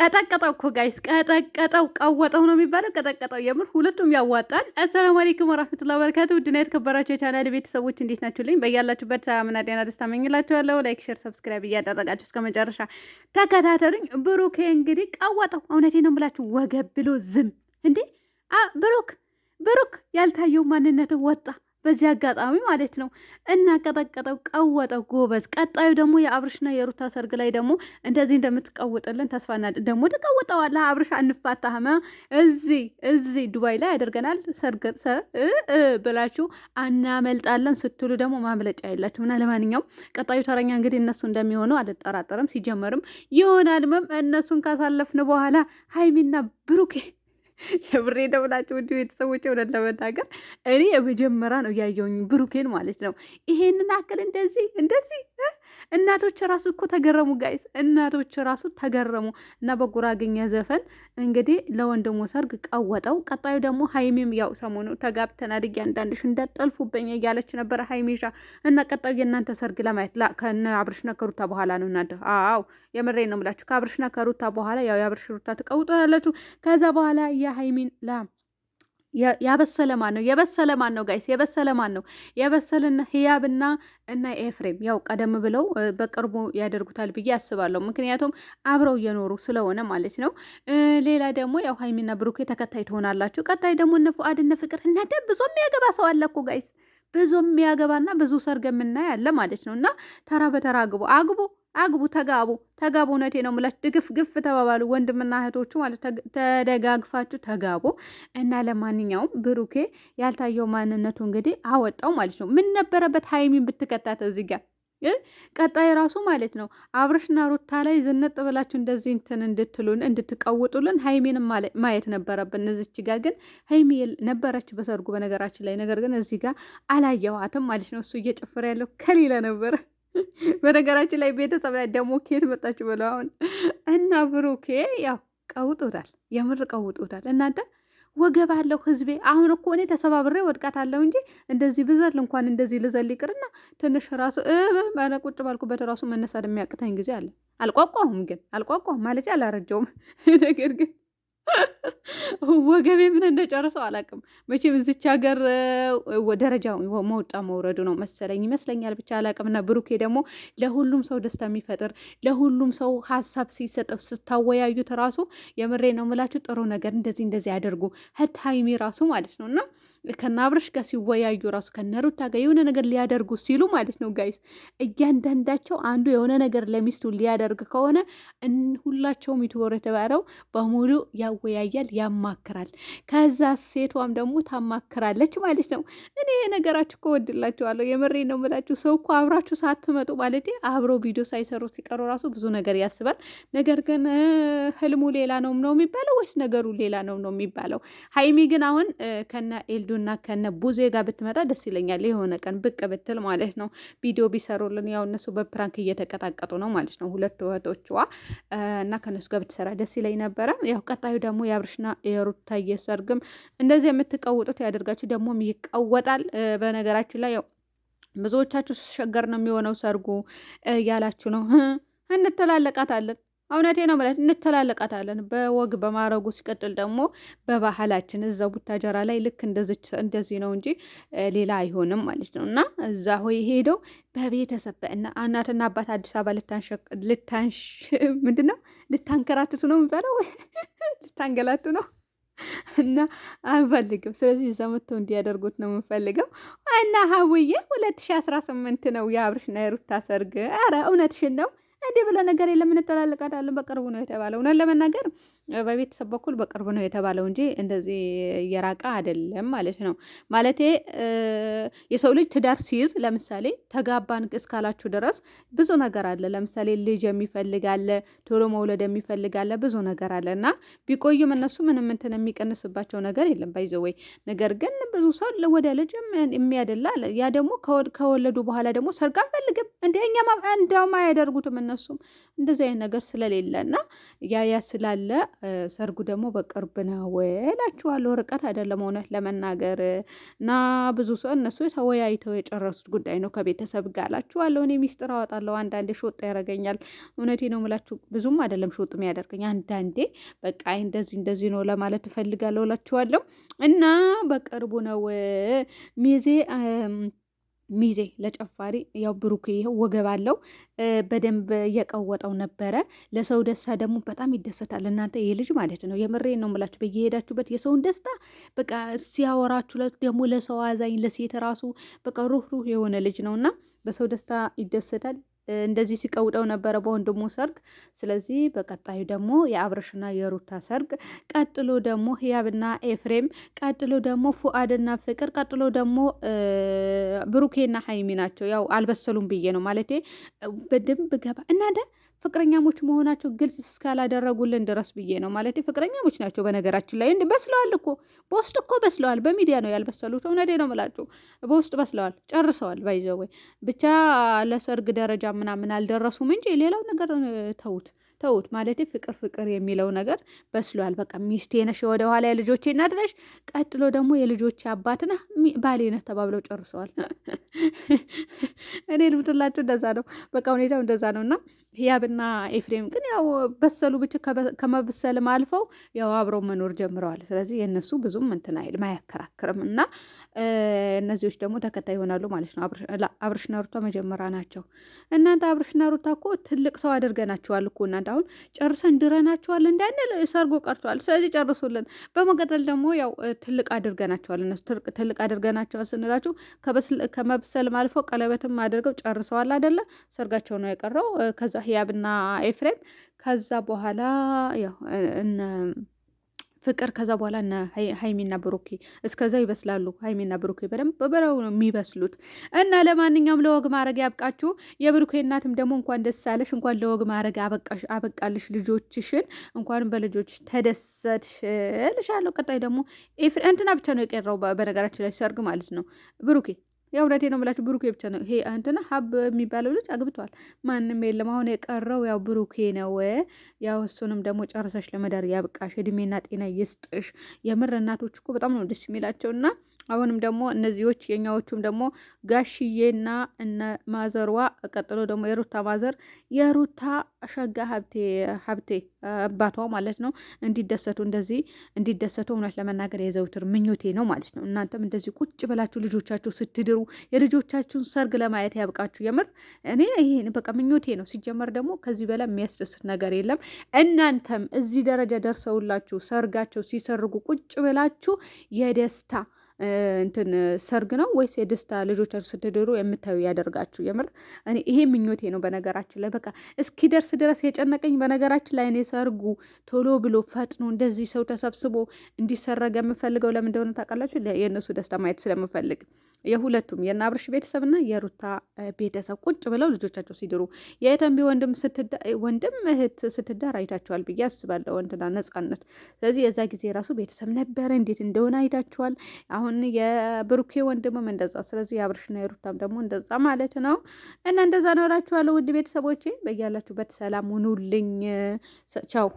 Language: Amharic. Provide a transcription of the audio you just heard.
ቀጠቀጠው እኮ ጋይስ ቀጠቀጠው፣ ቀወጠው ነው የሚባለው። ቀጠቀጠው የምር ሁለቱም ያዋጣል። አሰላሙ አለይኩም ወራህመቱላሂ ወበረካቱ። ውድና የተከበራችሁ የቻናል ቤተሰቦች እንዴት ናችሁልኝ? በያላችሁበት ሰላምና ጤና ደስታ መኝላችኋለሁ። ላይክ፣ ሼር፣ ሰብስክራይብ እያደረጋችሁ እስከ መጨረሻ ተከታተሉኝ። ብሩኬ እንግዲህ ቀወጠው። እውነቴን ነው የምላችሁ፣ ወገብ ብሎ ዝም እንዴ! ብሩክ ያልታየው ማንነት ወጣ በዚህ አጋጣሚ ማለት ነው። እና ቀጠቀጠው፣ ቀወጠው፣ ጎበዝ። ቀጣዩ ደግሞ የአብርሽና የሩታ ሰርግ ላይ ደግሞ እንደዚህ እንደምትቀውጥልን ተስፋና ደግሞ ተቀውጠዋለህ። አብርሽ አንፋታህም፣ እዚህ ዱባይ ላይ ያደርገናል ሰርግ ብላችሁ አናመልጣለን ስትሉ ደግሞ ማምለጫ የላችሁ እና ለማንኛውም ቀጣዩ ተረኛ እንግዲህ እነሱ እንደሚሆኑ አልጠራጠርም። ሲጀመርም ይሆናልም እነሱን ካሳለፍን በኋላ ሀይሚና ብሩኬ የብሬ ደውላችሁ ውድ ቤተሰቦች እውነት ለመናገር እኔ የመጀመሪያ ነው ያየውኝ ብሩኬን ማለት ነው። ይሄንን አክል እንደዚህ እናቶች ራሱ እኮ ተገረሙ ጋይስ፣ እናቶች ራሱ ተገረሙ። እና በጉራግኛ ዘፈን እንግዲህ ለወንድሙ ሰርግ ቀወጠው። ቀጣዩ ደግሞ ሀይሚም ያው ሰሞኑ ተጋብተናል እያንዳንድሽ እንዳጠልፉብኝ እያለች ነበረ ሀይሚሻ። እና ቀጣዩ የእናንተ ሰርግ ለማየት ከነ አብርሽና ከሩታ በኋላ ነው እናንተ። አዎ የምሬ ነው የምላችሁ። ከአብርሽና ከሩታ በኋላ ያው የአብርሽ ሩታ ትቀውጣላችሁ። ከዛ በኋላ የሀይሚን ያበሰለ ማን ነው? የበሰለ ማን ነው ጋይስ? የበሰለ ማን ነው? የበሰለና ህያብና እና ኤፍሬም ያው ቀደም ብለው በቅርቡ ያደርጉታል ብዬ አስባለሁ። ምክንያቱም አብረው እየኖሩ ስለሆነ ማለት ነው። ሌላ ደግሞ ያው ሀይሚና ብሩኬ ተከታይ ትሆናላችሁ። ቀጣይ ደግሞ እነ ፉአድ እነ ፍቅር እናንተ ብዙ የሚያገባ ሰው አለ እኮ ጋይስ፣ ብዙ የሚያገባና ብዙ ሰርግ የምናይ አለ ማለት ነው። እና ተራ በተራ አግቡ፣ ተጋቡ። እውነቴ ነው የምላችሁ። ድግፍ ግፍ ተባባሉ ወንድምና እህቶቹ ማለት ተደጋግፋችሁ ተጋቡ። እና ለማንኛውም ብሩኬ ያልታየው ማንነቱ እንግዲህ አወጣው ማለት ነው። ምን ነበረበት ሀይሚን ብትከታት እዚህ ጋር ቀጣይ ራሱ ማለት ነው አብርሽና ሩታ ላይ ዝንጥ ብላችሁ እንደዚህ እንትን እንድትቀውጡልን ሀይሚንም ማየት ነበረብን። እዚች ጋር ግን ሀይሚ ነበረች በሰርጉ በነገራችን ላይ፣ ነገር ግን እዚህ ጋር አላየዋትም ማለት ነው። እሱ እየጨፈረ ያለው ከሌላ ነበረ። በነገራችን ላይ ቤተሰብ ላይ ደግሞ ኬት መጣችሁ ብለው አሁን እና ብሩኬ ያው ቀውጦታል፣ የምር ቀውጦታል። እናንተ ወገብ አለው ህዝቤ። አሁን እኮ እኔ ተሰባብሬ ወድቃታለሁ እንጂ እንደዚህ ብዘል እንኳን እንደዚህ ልዘል ይቅርና ትንሽ ራሱ ቁጭ ባልኩበት ራሱ መነሳት የሚያቅተኝ ጊዜ አለ። አልቋቋም ማለት አላረጀውም። ነገር ግን ወገቤ ምን እንደጨርሰው አላውቅም። መቼም እዚች ሀገር ደረጃው መውጣ መውረዱ ነው መሰለኝ ይመስለኛል፣ ብቻ አላውቅም። እና ብሩኬ ደግሞ ለሁሉም ሰው ደስታ የሚፈጥር ለሁሉም ሰው ሀሳብ ሲሰጠው ስታወያዩት ራሱ የምሬ ነው የምላችሁ ጥሩ ነገር እንደዚህ ያደርጉ ሀይሚ ራሱ ማለት ነው። እና ከነ አብርሽ ጋር ሲወያዩ ራሱ ከነ ሩታ ጋር የሆነ ነገር ሊያደርጉ ሲሉ ማለት ነው ጋይስ፣ እያንዳንዳቸው አንዱ የሆነ ነገር ለሚስቱ ሊያደርግ ከሆነ ሁላቸውም ዩቱበር የተባለው በሙሉ ያወያያል፣ ያማክራል። ከዛ ሴቷም ደግሞ ታማክራለች ማለት ነው። እኔ ነገራችሁ እኮ ወድላችኋለሁ፣ የምሬ ነው የምላችሁ። ሰው እኮ አብራችሁ ሳትመጡ ማለት አብረው ቪዲዮ ሳይሰሩ ሲቀሩ ራሱ ብዙ ነገር ያስባል። ነገር ግን ህልሙ ሌላ ነው የሚባለው ወይስ ነገሩ ሌላ ነው የሚባለው? ሀይሚ ግን አሁን ከነ ኤልዱና ከነ ቡዜ ጋር ብትመጣ ደስ ይለኛል። የሆነ ቀን ብቅ ብትል ማለት ነው፣ ቪዲዮ ቢሰሩልን። ያው እነሱ በፕራንክ እየተቀጣቀጡ ነው ማለት ነው ሁለቱ እህቶችዋ፣ እና ከነሱ ጋር ብትሰራ ደስ ይለኝ ነበረ። ያው ቀጣዩ ደግሞ የአብርሽና የሩታዬ ሰርግም እንደዚህ የምትቀውጡት ያደርጋችሁ፣ ደግሞም ይቀወጣል። በነገራችን ላይ ያው ብዙዎቻችሁ ሸገር ነው የሚሆነው ሰርጉ ያላችሁ ነው። እንተላለቃታለን፣ እውነቴ ነው ማለት እንተላለቃታለን በወግ በማረጉ። ሲቀጥል ደግሞ በባህላችን እዛ ቡታጀራ ላይ ልክ እንደዚህ ነው እንጂ ሌላ አይሆንም ማለት ነው። እና እዛ ሆይ ሄደው በቤተሰብ እናትና አባት አዲስ አበባ ምንድን ነው ልታንከራትቱ ነው የሚባለው ልታንገላቱ ነው። እና አንፈልግም። ስለዚህ እዛ መጥተው እንዲያደርጉት ነው የምንፈልገው። እና ሀውዬ 2018 ነው የአብርሽና የሩታ ሰርግ። ኧረ እውነትሽን ነው እንዲህ ብለ ነገር የለም እንተላለቃታለን። በቅርቡ ነው የተባለው። እውነት ለመናገር በቤተሰብ በኩል በቅርቡ ነው የተባለው እንጂ እንደዚህ የራቃ አይደለም ማለት ነው። ማለቴ የሰው ልጅ ትዳር ሲይዝ ለምሳሌ ተጋባን እስካላችሁ ድረስ ብዙ ነገር አለ። ለምሳሌ ልጅ የሚፈልግ አለ፣ ቶሎ መውለድ የሚፈልግ አለ፣ ብዙ ነገር አለ። እና ቢቆዩም እነሱ ምንም እንትን የሚቀንስባቸው ነገር የለም ባይዘወይ። ነገር ግን ብዙ ሰው ወደ ልጅ የሚያደላ አለ። ያ ደግሞ ከወለዱ በኋላ ደግሞ ሰርግ አንፈልግም እንደ እኛማ እንደውም አያደርጉትም እነሱም እንደዚህ አይነት ነገር ስለሌለ እና ያ ስላለ ሰርጉ ደግሞ በቅርብ ነው እላችኋለሁ። ርቀት አይደለም እውነት ለመናገር እና ብዙ ሰው እነሱ ተወያይተው የጨረሱት ጉዳይ ነው ከቤተሰብ ጋር እላችኋለሁ። እኔ ሚስጥር አወጣለሁ አንዳንዴ ሾጥ ያደርገኛል። እውነቴ ነው የምላችሁ ብዙም አይደለም ሾጥ የሚያደርገኝ አንዳንዴ በቃ እንደዚህ እንደዚህ ነው ለማለት እፈልጋለሁ እላችኋለሁ። እና በቅርቡ ነው ሚዜ ሚዜ ለጨፋሪ ያው ብሩክ ይኸው ወገብ አለው በደንብ እየቀወጠው ነበረ። ለሰው ደስታ ደግሞ በጣም ይደሰታል። እናንተ ይህ ልጅ ማለት ነው የምሬን ነው የምላችሁ በየሄዳችሁበት የሰውን ደስታ በቃ ሲያወራችሁ ደግሞ ለሰው አዛኝ ለሴት ራሱ በቃ ሩህሩህ የሆነ ልጅ ነው እና በሰው ደስታ ይደሰታል። እንደዚህ ሲቀውጠው ነበረ በወንድሙ ሰርግ። ስለዚህ በቀጣዩ ደግሞ የአብርሽና የሩታ ሰርግ፣ ቀጥሎ ደግሞ ህያብና ኤፍሬም፣ ቀጥሎ ደግሞ ፉአድና ፍቅር፣ ቀጥሎ ደግሞ ብሩኬና ሀይሚ ናቸው። ያው አልበሰሉም ብዬ ነው ማለቴ በደንብ ገባ እናንተ ፍቅረኛሞች መሆናቸው ግልጽ እስካላደረጉልን ድረስ ብዬ ነው ማለት ፍቅረኛሞች ናቸው። በነገራችን ላይ በስለዋል እኮ በውስጥ እኮ በስለዋል። በሚዲያ ነው ያልበሰሉት። እውነቴ ነው የምላችሁ በውስጥ በስለዋል፣ ጨርሰዋል። ባይዘወይ ብቻ ለሰርግ ደረጃ ምናምን አልደረሱም እንጂ ሌላው ነገር ተውት ማለት ፍቅር ፍቅር የሚለው ነገር በስለዋል። በቃ ሚስቴ ነሽ፣ ወደ ኋላ የልጆቼ እናት ነሽ፣ ቀጥሎ ደግሞ የልጆቼ አባት ነህ፣ ባሌ ነህ ተባብለው ጨርሰዋል። እኔ ልምትላችሁ እንደዛ ነው። በቃ ሁኔታው እንደዛ ነው እና ህያብና ኤፍሬም ግን ያው በሰሉ ብቻ ከመብሰልም አልፈው ያው አብረው መኖር ጀምረዋል። ስለዚህ የእነሱ ብዙም እንትን አይልም አያከራክርም። እና እነዚዎች ደግሞ ተከታይ ይሆናሉ ማለት ነው። አብርሽና ሩታ መጀመሪያ ናቸው። እናንተ አብርሽና ሩታ እኮ ትልቅ ሰው አድርገናቸዋል እኮ እናንተ አሁን ጨርሰን ድረናቸዋል እንዳንል ሰርጎ ቀርቷል። ስለዚህ ጨርሱልን። በመቀጠል ደግሞ ያው ትልቅ አድርገናቸዋል። እነሱ ትልቅ አድርገናቸዋል ስንላችሁ ከመብሰልም አልፈው ቀለበትም አድርገው ጨርሰዋል አይደለ? ሰርጋቸው ነው የቀረው ከዛ ህያብና ኤፍሬም ከዛ በኋላ ያው እነ ፍቅር ከዛ በኋላ እነ ሀይሚና ብሩኬ እስከዛው ይበስላሉ። ሀይሚና ብሩኬ በደንብ በበረው ነው የሚበስሉት። እና ለማንኛውም ለወግ ማድረግ ያብቃችሁ። የብሩኬ እናትም ደግሞ እንኳን ደስ አለሽ፣ እንኳን ለወግ ማድረግ አበቃልሽ። ልጆችሽን እንኳንም በልጆች ተደሰትሽ እልሻለሁ። ቀጣይ ደግሞ እንትና ብቻ ነው የቀረው በነገራችን ላይ ሰርግ ማለት ነው ብሩኬ የእውነቴ ነው የምላችሁ ብሩኬ ብቻ ነው። ይሄ እንትና ሀብ የሚባለው ልጅ አግብቷል። ማንም የለም። አሁን የቀረው ያው ብሩኬ ነው። ያው እሱንም ደግሞ ጨርሰሽ ለመዳር ያብቃሽ፣ እድሜና ጤና ይስጥሽ። የምር እናቶች እኮ በጣም ነው ደስ የሚላቸውና አሁንም ደግሞ እነዚዎች የኛዎቹም ደግሞ ጋሽዬና እነ ማዘርዋ ቀጥሎ ደግሞ የሩታ ማዘር የሩታ ሸጋ ሀብቴ አባቷ ማለት ነው እንዲደሰቱ እንደዚህ እንዲደሰቱ እውነት ለመናገር የዘውትር ምኞቴ ነው ማለት ነው። እናንተም እንደዚህ ቁጭ ብላችሁ ልጆቻችሁ ስትድሩ የልጆቻችሁን ሰርግ ለማየት ያብቃችሁ። የምር እኔ ይሄን በቃ ምኞቴ ነው። ሲጀመር ደግሞ ከዚህ በላይ የሚያስደስት ነገር የለም። እናንተም እዚህ ደረጃ ደርሰውላችሁ ሰርጋቸው ሲሰርጉ ቁጭ ብላችሁ የደስታ እንትን ሰርግ ነው ወይስ የደስታ ልጆቻችሁ ስትድሩ የምታዩ ያደርጋችሁ። የምር እኔ ይሄ ምኞቴ ነው። በነገራችን ላይ በቃ እስኪደርስ ድረስ የጨነቀኝ በነገራችን ላይ እኔ ሰርጉ ቶሎ ብሎ ፈጥኖ እንደዚህ ሰው ተሰብስቦ እንዲሰረግ የምፈልገው ለምን እንደሆነ ታውቃላችሁ? የእነሱ ደስታ ማየት ስለምፈልግ የሁለቱም የእነ አብርሽ ቤተሰብና የሩታ ቤተሰብ ቁጭ ብለው ልጆቻቸው ሲድሩ የተንቢ ወንድም እህት ስትዳር አይታችኋል ብዬ አስባለሁ። ወንድና ነጻነት። ስለዚህ የዛ ጊዜ ራሱ ቤተሰብ ነበረ እንዴት እንደሆነ አይታችኋል። አሁን የብሩኬ ወንድምም እንደዛ። ስለዚህ የአብርሽና የሩታም ደግሞ እንደዛ ማለት ነው። እና እንደዛ ነው እላችኋለሁ ውድ ቤተሰቦቼ። በያላችሁበት ሰላም ሁኑልኝ። ቻው